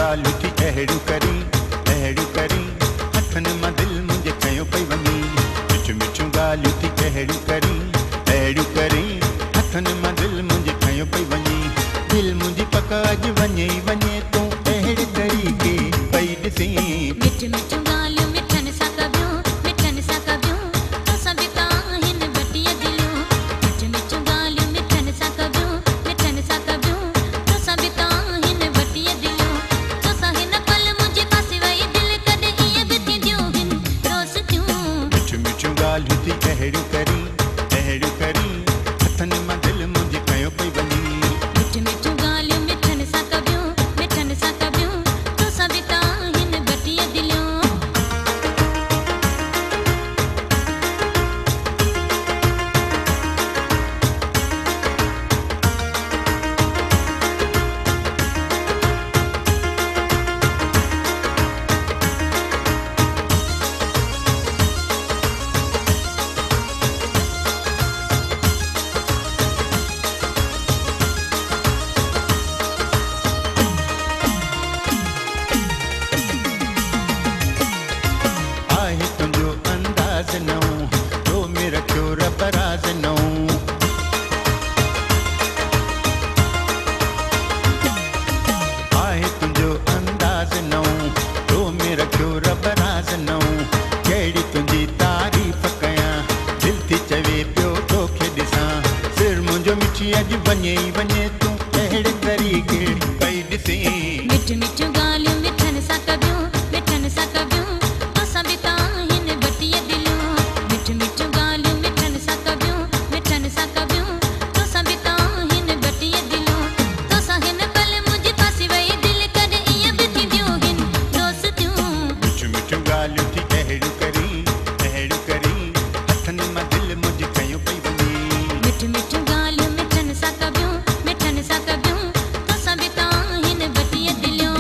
ॻाल्हियूं थी अहिड़ियूं करी हथनि मां दिलि मुंहिंजे कयो पई वञी। मिठियूं मिठियूं ॻाल्हियूं थी अहिड़ियूं करी हथनि मां दिलि मुंहिंजे कयो पई वञी। दिलि मुंहिंजी पक अॼु वञे ई वञे तूं अहिड़े तरीक़े पई ॾिसी। मिठियूं मिठियूं ॻाल्हियूं मिठनि सां कबियूं तोसां बि त आहिनि बटिया दिलियूं। मिठियूं मिठियूं ॻाल्हियूं मिठनि सां कबियूं तोसां बि त आहिनि बटिया दिलियूं। तोसां हिन पल मुंहिंजे पासे वई दिलि कॾहिं ईअं बि थींदियूं आहिनि दोस्तियूं। मिठियूं मिठियूं ॻाल्हियूं थी अहिड़ियूं करी हथनि मां दिलि मुंहिंजे कयो पई वञी। मिठियूं मिठियूं ॻाल्हियूं मिठनि सां कबियूं तोसां बि त आहिनि बटिया दिलियूं। आहे तुंहिंजो अंदाज़ नओं तो मेरा क्यों रब राज़ नओं। आहे तुंहिंजो अंदाज़ नओं तो मेरा क्यों रब राज़ नओं। कहिड़ी तुंहिंजी तारीफ़ कयां दिलि थी चवे पियो तोखे ॾिसां। सिर मुंहिंजो मिठी अॼु वञे ई वञे तूं अहिड़े तरीक़े पई ॾिसी। मिठियूं मिठियूं ॻाल्हियूं मिठनि सां कबियूं तोसां बि त आहिनि बटिया दिलियूं। मिठियूं मिठियूं ॻाल्हियूं मिठनि सां कबियूं तोसां बि त आहिनि बटिया दिलियूं। तोसां हिन पल मुंहिंजे पासे वई दिलि कॾहिं ईअं बि थींदियूं आहिनि दोस्तियूं। मिठियूं मिठियूं ॻाल्हियूं थी अहिड़ियूं करी हथनि मां दिलि मुंहिंजे कयो पई वञी। मिठियूं मिठियूं ॻाल्हियूं मिठनि सां कबियूं तोसां बि त आहिनि बटिया दिलियूं।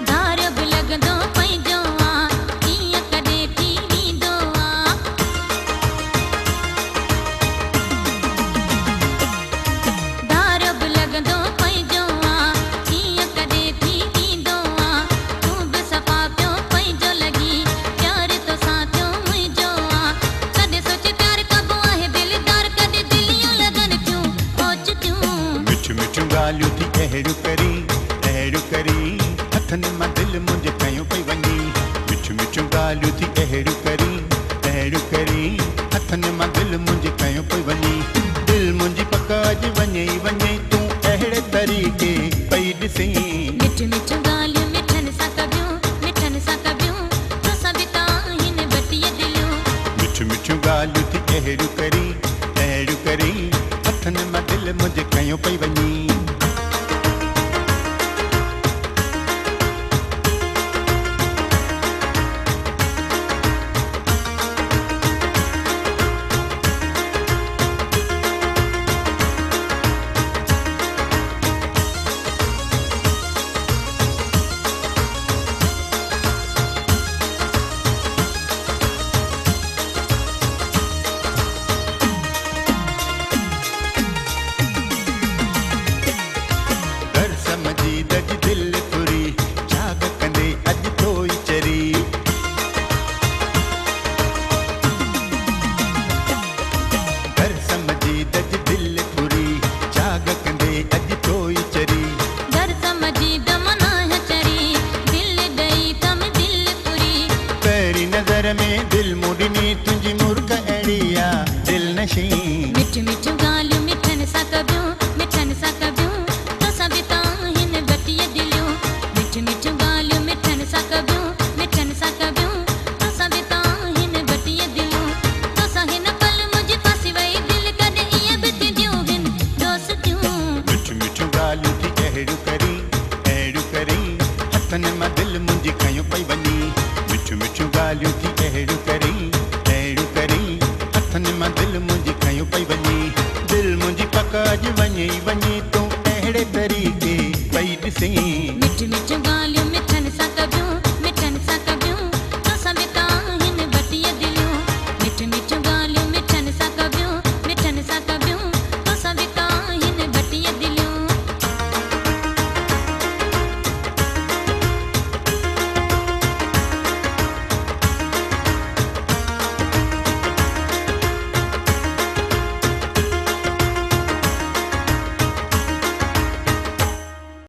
धारियो बि लॻंदो पंहिंजो आ ईअं कॾहिं थी वेंदो आ। धारियो बि लॻंदो पंहिंजो आ ईअं कॾहिं थी वेंदो आ। तूं बि सफ़ा पियो पंहिंजो लॻी प्यार तोसां थियो मुंहिंजो आ। कॾहिं सोचे प्यार कबो आहे दिलदार कॾहिं दिलियूं लॻनि थियूं ओचितियूं। मिठियूं मिठियूं ॻाल्हियूं थी अहिड़ियूं करी हथनि मां दिलि मुंहिंजे कयो पई वञी। मिठियूं मिठियूं ॻाल्हियूं थी अहिड़ियूं करी हथनि मां दिलि मुंहिंजे कयो पई वञी। दिलि मुंहिंजी पक अॼु वञे ई वञे तूं अहिड़े तरीक़े पई ॾिसी। मिठियूं मिठियूं ॻाल्हियूं मिठनि सां कबियूं तोसां बि त आहिनि बटिया दिलियूं। मिठियूं मिठियूं ॻाल्हियूं थी अहिड़ियूं करी हथनि मां दिलि मुंहिंजे कयो पई वञी। नज़र में दिल मुड़नी तुझी मुर्ख अड़िया दिल नशी। मिठियूं मिठियूं ॻाल्हियूं मिठनि सां कबियूं तोसां बि त आहिनि बटिया दिलियूं। मिठियूं मिठियूं ॻाल्हियूं मिठनि सां कबियूं तोसां बि त आहिनि बटिया दिलियूं। तोसां हिन पल मुंहिंजे पासे वई दिलि कॾहिं ईअं बि थींदियूं आहिनि दोस्तियूं। मिठियूं मिठियूं ॻाल्हियूं थी अहिड़ियूं करी हथनि मां दिलि मुंहिंजी खयूं पई वञी। मिठियूं मिठियूं ॻाल्हियूं थी अहिड़ियूं करी हथनि मां दिलि मुंहिंजी खयूं पई वञी। दिलि मुंहिंजी पकाज वञे वञे तूं अहिड़े तरीक़े पई ॾिसे। मिठियूं मिठियूं ॻाल्हियूं मिठनि सां कबियूं